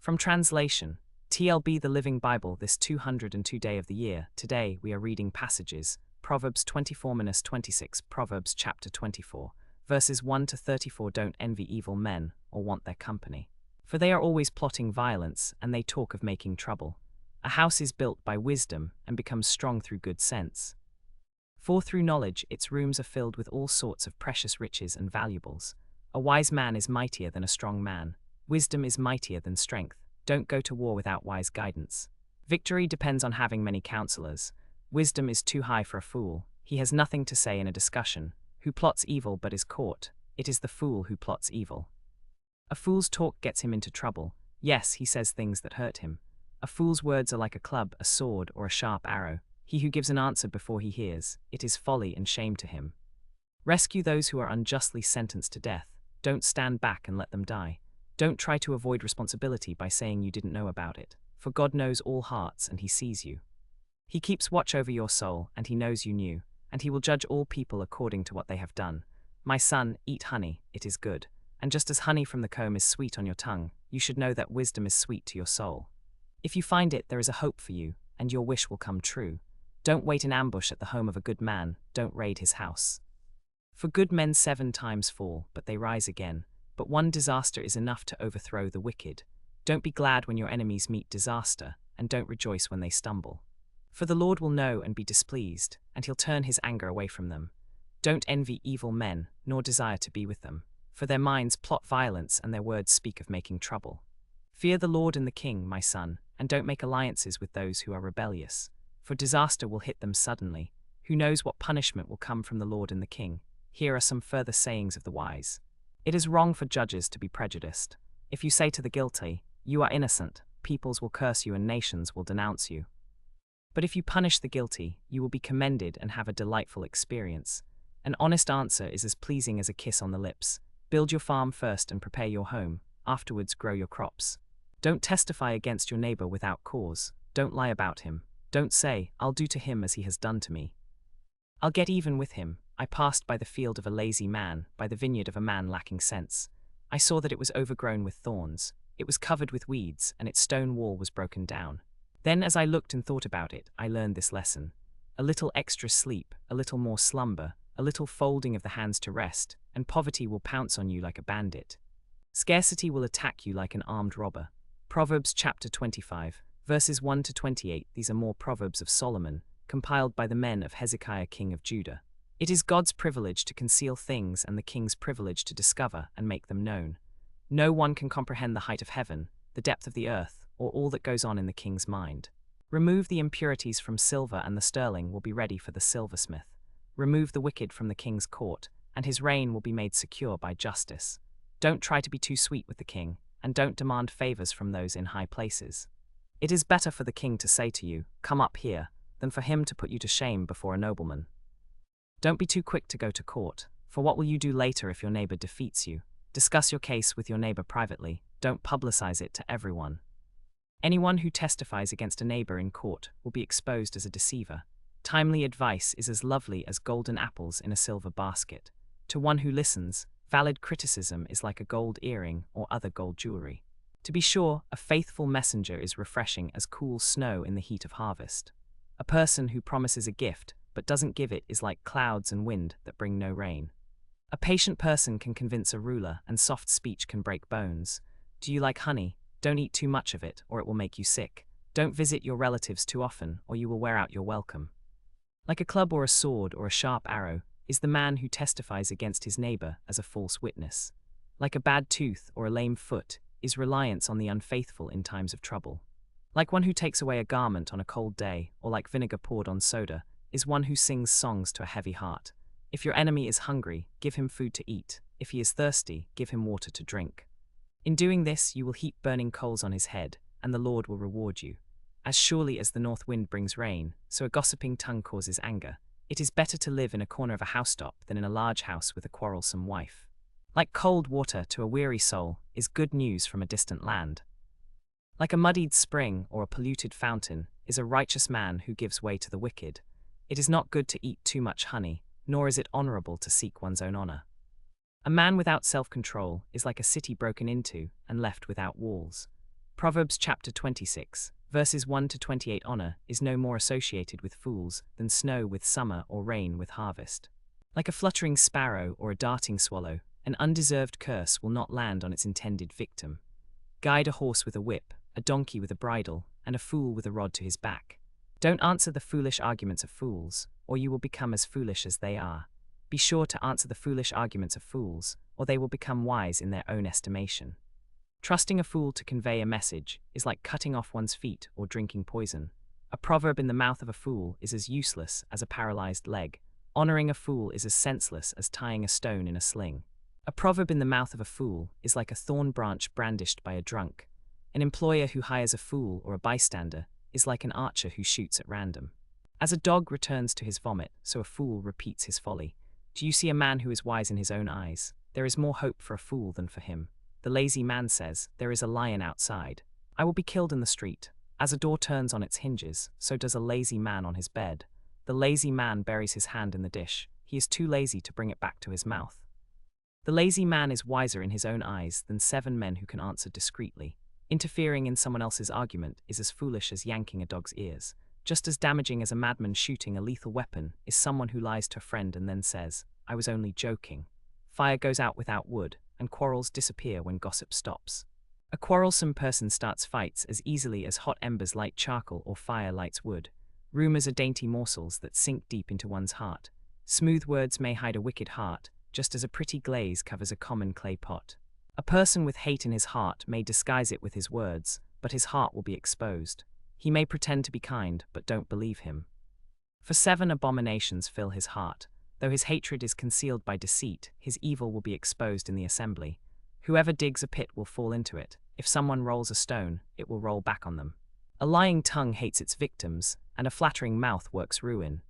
From translation, TLB the Living Bible this 202 day of the year. Today we are reading passages, Proverbs 24-26, Proverbs chapter 24, verses 1 to 34. Don't envy evil men or want their company, for they are always plotting violence, and they talk of making trouble. A house is built by wisdom and becomes strong through good sense. For through knowledge its rooms are filled with all sorts of precious riches and valuables. A wise man is mightier than a strong man. Wisdom is mightier than strength. Don't go to war without wise guidance. Victory depends on having many counselors. Wisdom is too high for a fool. He has nothing to say in a discussion. Who plots evil but is caught? It is the fool who plots evil. A fool's talk gets him into trouble. Yes, he says things that hurt him. A fool's words are like a club, a sword, or a sharp arrow. He who gives an answer before he hears, it is folly and shame to him. Rescue those who are unjustly sentenced to death. Don't stand back and let them die. Don't try to avoid responsibility by saying you didn't know about it, for God knows all hearts and He sees you. He keeps watch over your soul, and He knows you knew, and He will judge all people according to what they have done. My son, eat honey, it is good. And just as honey from the comb is sweet on your tongue, you should know that wisdom is sweet to your soul. If you find it, there is a hope for you, and your wish will come true. Don't wait in ambush at the home of a good man, don't raid his house. For good men 7 times fall, but they rise again. But one disaster is enough to overthrow the wicked. Don't be glad when your enemies meet disaster, and don't rejoice when they stumble. For the Lord will know and be displeased, and He'll turn His anger away from them. Don't envy evil men, nor desire to be with them, for their minds plot violence and their words speak of making trouble. Fear the Lord and the King, my son, and don't make alliances with those who are rebellious, for disaster will hit them suddenly. Who knows what punishment will come from the Lord and the King? Here are some further sayings of the wise. It is wrong for judges to be prejudiced. If you say to the guilty, "You are innocent," peoples will curse you and nations will denounce you. But if you punish the guilty, you will be commended and have a delightful experience. An honest answer is as pleasing as a kiss on the lips. Build your farm first and prepare your home, afterwards grow your crops. Don't testify against your neighbor without cause. Don't lie about him. Don't say, "I'll do to him as he has done to me. I'll get even with him." I passed by the field of a lazy man, by the vineyard of a man lacking sense. I saw that it was overgrown with thorns. It was covered with weeds, and its stone wall was broken down. Then as I looked and thought about it, I learned this lesson. A little extra sleep, a little more slumber, a little folding of the hands to rest, and poverty will pounce on you like a bandit. Scarcity will attack you like an armed robber. Proverbs chapter 25, verses 1 to 28. These are more Proverbs of Solomon, compiled by the men of Hezekiah king of Judah. It is God's privilege to conceal things and the king's privilege to discover and make them known. No one can comprehend the height of heaven, the depth of the earth, or all that goes on in the king's mind. Remove the impurities from silver, and the sterling will be ready for the silversmith. Remove the wicked from the king's court, and his reign will be made secure by justice. Don't try to be too sweet with the king, and don't demand favors from those in high places. It is better for the king to say to you, "Come up here," than for him to put you to shame before a nobleman. Don't be too quick to go to court, for what will you do later if your neighbor defeats you? Discuss your case with your neighbor privately, don't publicize it to everyone. Anyone who testifies against a neighbor in court will be exposed as a deceiver. Timely advice is as lovely as golden apples in a silver basket. To one who listens, valid criticism is like a gold earring or other gold jewelry. To be sure, a faithful messenger is refreshing as cool snow in the heat of harvest. A person who promises a gift but doesn't give it is like clouds and wind that bring no rain. A patient person can convince a ruler, and soft speech can break bones. Do you like honey? Don't eat too much of it, or it will make you sick. Don't visit your relatives too often, or you will wear out your welcome. Like a club or a sword or a sharp arrow is the man who testifies against his neighbor as a false witness. Like a bad tooth or a lame foot is reliance on the unfaithful in times of trouble. Like one who takes away a garment on a cold day, or like vinegar poured on soda, is one who sings songs to a heavy heart. If your enemy is hungry, give him food to eat. If he is thirsty, give him water to drink. In doing this, you will heap burning coals on his head, and the Lord will reward you. As surely as the north wind brings rain, so a gossiping tongue causes anger. It is better to live in a corner of a housetop than in a large house with a quarrelsome wife. Like cold water to a weary soul is good news from a distant land. Like a muddied spring or a polluted fountain is a righteous man who gives way to the wicked. It is not good to eat too much honey, nor is it honorable to seek one's own honor. A man without self-control is like a city broken into and left without walls. Proverbs chapter 26, verses 1 to 28. Honor is no more associated with fools than snow with summer or rain with harvest. Like a fluttering sparrow or a darting swallow, an undeserved curse will not land on its intended victim. Guide a horse with a whip, a donkey with a bridle, and a fool with a rod to his back. Don't answer the foolish arguments of fools, or you will become as foolish as they are. Be sure to answer the foolish arguments of fools, or they will become wise in their own estimation. Trusting a fool to convey a message is like cutting off one's feet or drinking poison. A proverb in the mouth of a fool is as useless as a paralyzed leg. Honoring a fool is as senseless as tying a stone in a sling. A proverb in the mouth of a fool is like a thorn branch brandished by a drunk. An employer who hires a fool or a bystander is like an archer who shoots at random. As a dog returns to his vomit, so a fool repeats his folly. Do you see a man who is wise in his own eyes? There is more hope for a fool than for him. The lazy man says, "There is a lion outside. I will be killed in the street." As a door turns on its hinges, so does a lazy man on his bed. The lazy man buries his hand in the dish. He is too lazy to bring it back to his mouth. The lazy man is wiser in his own eyes than 7 men who can answer discreetly. Interfering in someone else's argument is as foolish as yanking a dog's ears. Just as damaging as a madman shooting a lethal weapon is someone who lies to a friend and then says, "I was only joking." Fire goes out without wood, and quarrels disappear when gossip stops. A quarrelsome person starts fights as easily as hot embers light charcoal or fire lights wood. Rumors are dainty morsels that sink deep into one's heart. Smooth words may hide a wicked heart, just as a pretty glaze covers a common clay pot. A person with hate in his heart may disguise it with his words, but his heart will be exposed. He may pretend to be kind, but don't believe him. For 7 abominations fill his heart. Though his hatred is concealed by deceit, his evil will be exposed in the assembly. Whoever digs a pit will fall into it. If someone rolls a stone, it will roll back on them. A lying tongue hates its victims, and a flattering mouth works ruin.